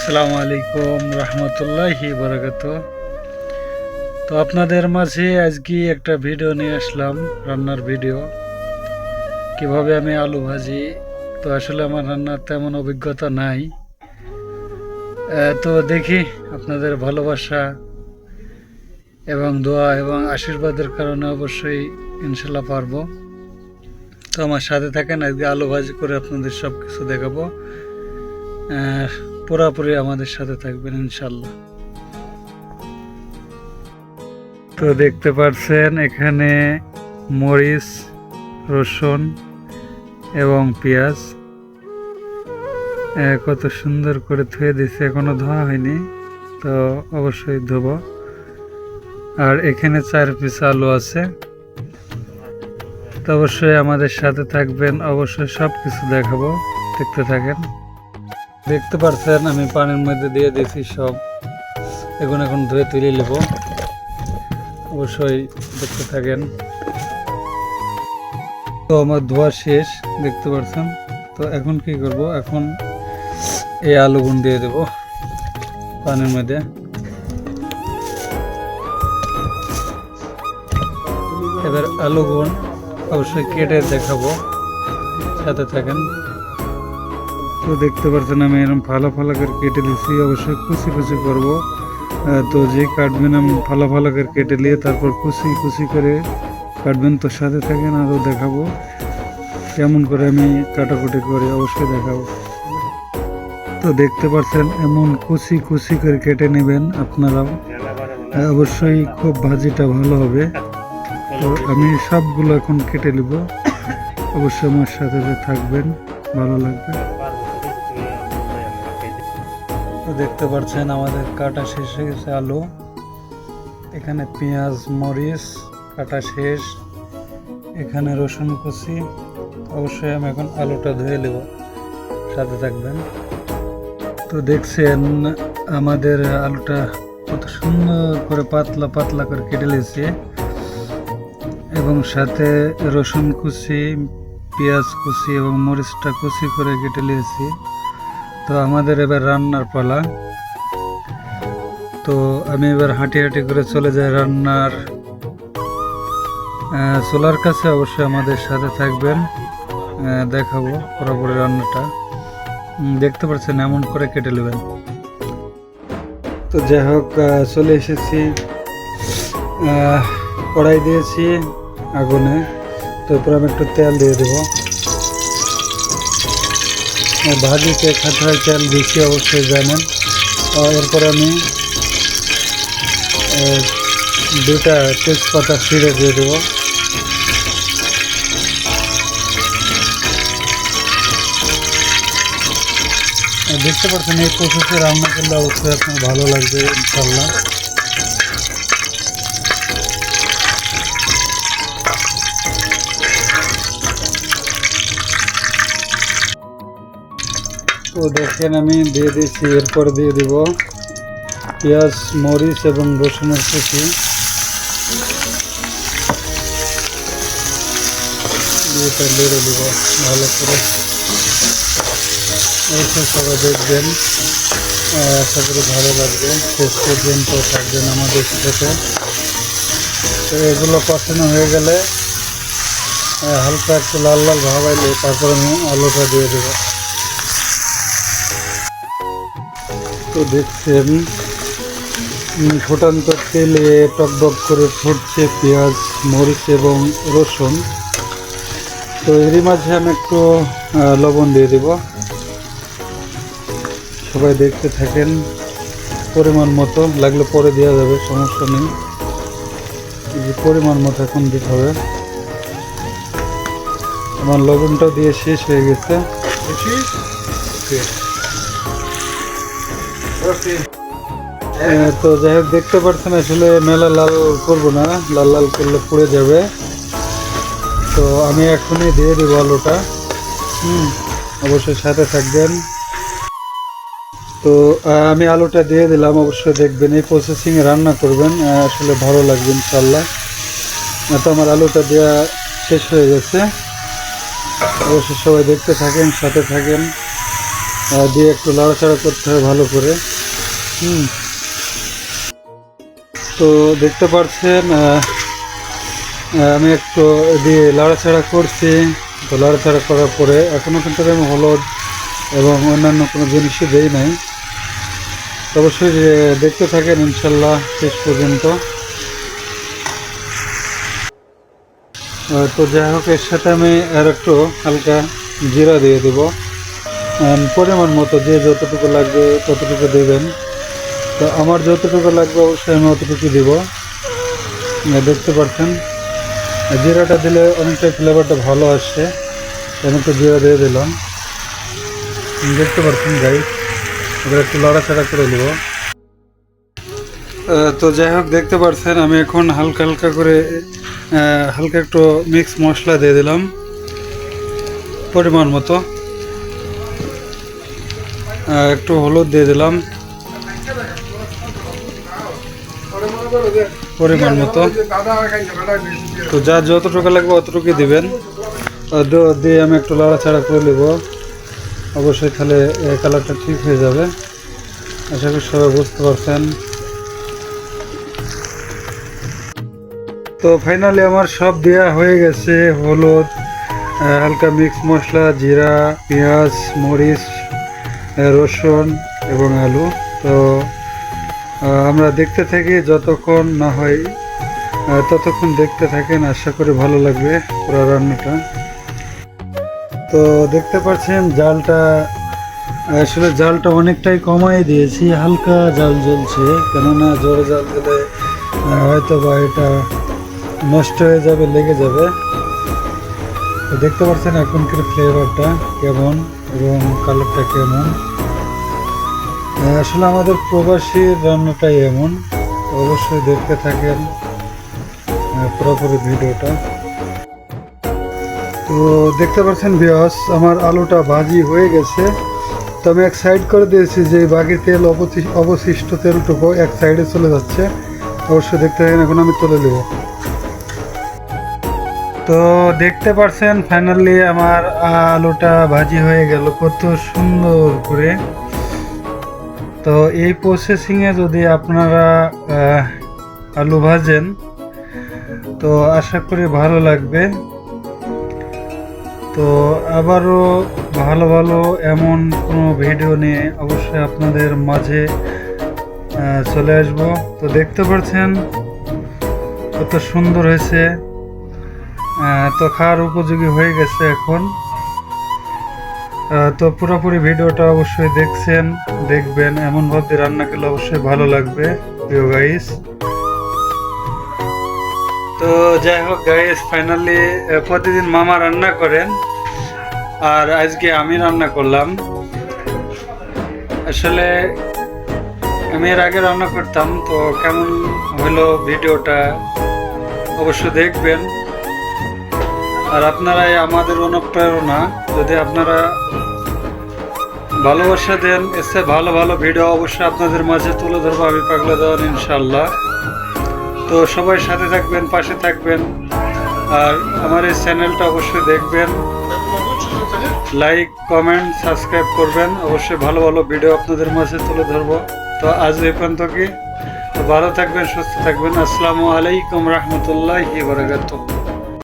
আসসালামু আলাইকুম রহমতুল্লাহি বারাকাতু। তো আপনাদের মাঝে আজকে একটা ভিডিও নিয়ে আসলাম, রান্নার ভিডিও। কিভাবে আমি আলু ভাজি। তো আসলে আমার রান্নার তেমন অভিজ্ঞতা নাই। তো দেখি আপনাদের ভালোবাসা এবং দোয়া এবং আশীর্বাদের কারণে অবশ্যই ইনশাল্লাহ পারবো। তো আমার সাথে থাকেন, আজকে আলু ভাজি করে আপনাদের সব কিছু দেখাবো। পুরাপুরি আমাদের সাথে থাকবেন ইনশাল্লাহ। তো দেখতে পাচ্ছেন এখানে মরিচ, রসুন এবং পেঁয়াজ কত সুন্দর করে ধুয়ে দিছে, এখনো ধোয়া হয়নি, তো অবশ্যই ধোবো। আর এখানে 4 পিস আলু আছে। তো অবশ্যই আমাদের সাথে থাকবেন, অবশ্যই সব কিছু দেখাবো, দেখতে থাকেন। দেখতে পাচ্ছেন আমি পানির মধ্যে দিয়ে দিয়েছি সব, এখন ধুয়ে তুলে নেব, অবশ্যই দেখতে থাকেন। তো আমার ধোয়া শেষ, দেখতে পাচ্ছেন। তো এখন কি করব, এখন এই আলুগুন দিয়ে দেব পানির মধ্যে। এবার আলুগুন অবশ্যই কেটে দেখাবো, সাথে থাকেন। তো দেখতে পাচ্ছেন আমি এরকম ফালা ফালা করে কেটে দিচ্ছি, অবশ্যই কুচি কুচি করবো। তো যে কাটবেন আমি ফালা ফালা করে কেটে নিয়ে তারপর কুচি কুচি করে কাটবেন। তো সাথে থাকেন, আরও দেখাবো কেমন করে আমি কাটাকুটি করে, অবশ্যই দেখাবো। তো দেখতে পাচ্ছেন এমন কুচি কুচি করে কেটে নেবেন আপনারাও, অবশ্যই খুব ভাজিটা ভালো হবে। তো আমি সবগুলো এখন কেটে নেব, অবশ্যই আমার সাথে থাকবেন, ভালো লাগবে। তো দেখতে পাচ্ছেন আমাদের কাটা শেষ হয়ে গেছে আলু। এখানে পেঁয়াজ মরিচ কাটা শেষ, এখানে রসুন কুচি। অবশ্যই আমি এখন আলুটা ধুয়ে নেব, সাথে থাকবেন। তো দেখছেন আমাদের আলুটা কত সুন্দর করে পাতলা পাতলা করে কেটে নিয়েছি, এবং সাথে রসুন কুচি, পেঁয়াজ কুচি এবং মরিচটা কুচি করে কেটে নিয়েছি। তো আমাদের এবার রান্নার পালা। তো আমি এবার হাঁটি হাঁটি করে চলে যাই রান্নার চুলার কাছে, অবশ্যই আমাদের সাথে থাকবেন, দেখাবো পুরোপুরি রান্নাটা। দেখতে পাচ্ছেন এমন করে কেটে নেবেন। তো যাই হোক, চলে এসেছি, কড়াই দিয়েছি আগুনে। তো এরপর আমি একটু তেল দিয়ে দেবো। ভাজিতে খেতে হয় তেল বেশি, অবশ্যই জানেন। এরপর আমি 2টা তেজপাতা ছিঁড়ে দিয়ে দেবো। দেখতে পাচ্ছেন এই প্রসেসে রান্না করলে অবশ্যই আপনার ভালো লাগবে ইনশাল্লাহ। তো দেখেন আমি দিয়ে দিয়েছি, এরপর দিয়ে দিব পেঁয়াজ মরিচ এবং রসুনের কুচি। এটা নেড়ে দিব ভালো করে, অবশ্যই সবাই দেখবেন, আশা করি ভালো লাগবে। শেষ পর্যন্ত থাকবেন আমাদের সাথে। তো এগুলো কষানো হয়ে গেলে হালকা একটু লাল লাল ভাব আইলে তারপর আমি আলুটা দিয়ে দেবো। তো দেখছেন ফুটান্ত তেলে টকবক করে ফুটছে পেঁয়াজ মরিচ এবং রসুন। তো এরই মাঝে আমি একটু লবণ দিয়ে দেব, সবাই দেখতে থাকেন। পরিমাণ মতো, লাগলে পরে দেওয়া যাবে, সমস্যা নেই। পরিমাণ মতো এখন দিতে হবে। আমার লবণটা দিয়ে শেষ হয়ে গেছে। তো যাই হোক, দেখতে পাচ্ছেন আসলে মেলা লাল করবো না, লাল লাল করলে পুড়ে যাবে। তো আমি এখনই দিয়ে দিব আলুটা, অবশ্যই সাথে থাকবেন। তো আমি আলুটা দিয়ে দিলাম, অবশ্যই দেখবেন, এই প্রসেসিংয়ে রান্না করবেন, আসলে ভালো লাগবে ইনশাল্লাহ। তো আমার আলুটা দেওয়া শেষ হয়ে গেছে, অবশ্যই সবাই দেখতে থাকেন, সাথে থাকেন। দিয়ে একটু নাড়াচাড়া করতে হবে ভালো করে। তো দেখতে পাচ্ছেন আমি একটু দিয়ে লাড়াচাড়া করছি। তো লাড়াচাড়া করার পরে এখনও কিন্তু আমি হলুদ এবং অন্যান্য কোনো জিনিসই দেই নাই। তো অবশ্যই দেখতে থাকেন ইনশাল্লাহ শেষ পর্যন্ত। তো যাই হোক, এর সাথে আমি আর একটু হালকা জিরা দিয়ে দেবো পরিমাণ মতো, যে যতটুকু লাগবে ততটুকু দেবেন। তো আমার যতটুকু লাগবে অবশ্যই আমি অতটুকু দিব। দেখতে পাচ্ছেন জিরাটা দিলে অনেকটা ফ্লেভারটা ভালো আসছে, আমি একটু জিরা দিয়ে দিলাম। দেখতে পাচ্ছেন গাইস, এবার একটু লড়াচাড়া করে দেবো। তো যাই হোক, দেখতে পাচ্ছেন আমি এখন হালকা হালকা করে হালকা একটু মিক্স মশলা দিয়ে দিলাম পরিমাণ মতো। একটু হলুদ দিয়ে দিলাম পরিমাণ মতো। তো যা যতটুকু লাগবে অতটুকু দিবেন। দিয়ে আমি একটু লাড়াচাড়া করে নেব। অবশ্যই তাহলে কালারটা ঠিক হয়ে যাবে। আশা করি সবাই বুঝতে পারছেন। তো ফাইনালি আমার সব দেওয়া হয়ে গেছে, হলুদ, হালকা মিক্স মশলা, জিরা, পেঁয়াজ, মরিচ, রসুন এবং আলু। তো আমরা দেখতে থাকি, যতক্ষণ না হয় ততক্ষণ দেখতে থাকেন, আশা করি ভালো লাগবে পুরো রান্নাটা। তো দেখতে পাচ্ছেন জালটা, আসলে জালটা অনেকটাই কমাই দিয়েছি, হালকা জাল জ্বলছে, কেননা জোরে জাল দিলে হয়তো বা এটা নষ্ট হয়ে যাবে, লেগে যাবে। তো দেখতে পাচ্ছেন এখনকার ফ্লেভারটা কেমন এবং কালারটা কেমন। আসলে আমাদের প্রবাসী রান্নাটাই এমন। অবশ্যই দেখতে থাকেন পুরোপুরি ভিডিওটা। তো দেখতে পাচ্ছেন ভিউয়ার্স, আমার আলুটা ভাজি হয়ে গেছে। তো আমি এক সাইড করে দিয়েছি, যে বাকি তেল অবশিষ্ট তেলটুকু এক সাইডে চলে যাচ্ছে। অবশ্যই দেখতে থাকেন, এখন আমি তুলে দেব। তো দেখতে পাচ্ছেন ফাইনালি আমার আলুটা ভাজি হয়ে গেল কত সুন্দর করে। তো এই প্রসেসিংয়ে যদি আপনারা আলু ভাজেন তো আশা করি ভালো লাগবে। তো আবারও ভালো ভালো এমন কোনো ভিডিও নিয়ে অবশ্যই আপনাদের মাঝে চলে আসব। তো দেখতে পাচ্ছেন কত সুন্দর হয়েছে। তো খাওয়ার উপযোগী হয়ে গেছে এখন। তো পুরোপুরি ভিডিওটা অবশ্যই দেখবেন, এমনভাবে রান্না করলে অবশ্যই ভালো লাগবে প্রিয় গাইস। তো যাই হোক গাইস, ফাইনালি প্রতিদিন মামা রান্না করেন আর আজকে আমি রান্না করলাম। আসলে আমি এর আগে রান্না করতাম, তো কেমন হলো ভিডিওটা অবশ্যই দেখবেন। আর আপনারাই আমাদের অনুপ্রেরণা, যদি আপনারা ভালোবাসা দেন, এসে ভালো ভালো ভিডিও অবশ্যই আপনাদের মাঝে তুলে ধরবো আমি, পাগলা দেওয়ান, ইনশাল্লাহ। তো সবাই সাথে থাকবেন, পাশে থাকবেন, আর আমার এই চ্যানেলটা অবশ্যই দেখবেন, লাইক, কমেন্ট, সাবস্ক্রাইব করবেন। অবশ্যই ভালো ভালো ভিডিও আপনাদের মাঝে তুলে ধরবো। তো আজ এই পর্যন্ত কি, ভালো থাকবেন, সুস্থ থাকবেন। আসসালামু আলাইকুম রহমতুল্লাহি ওয়া বারাকাতুহু।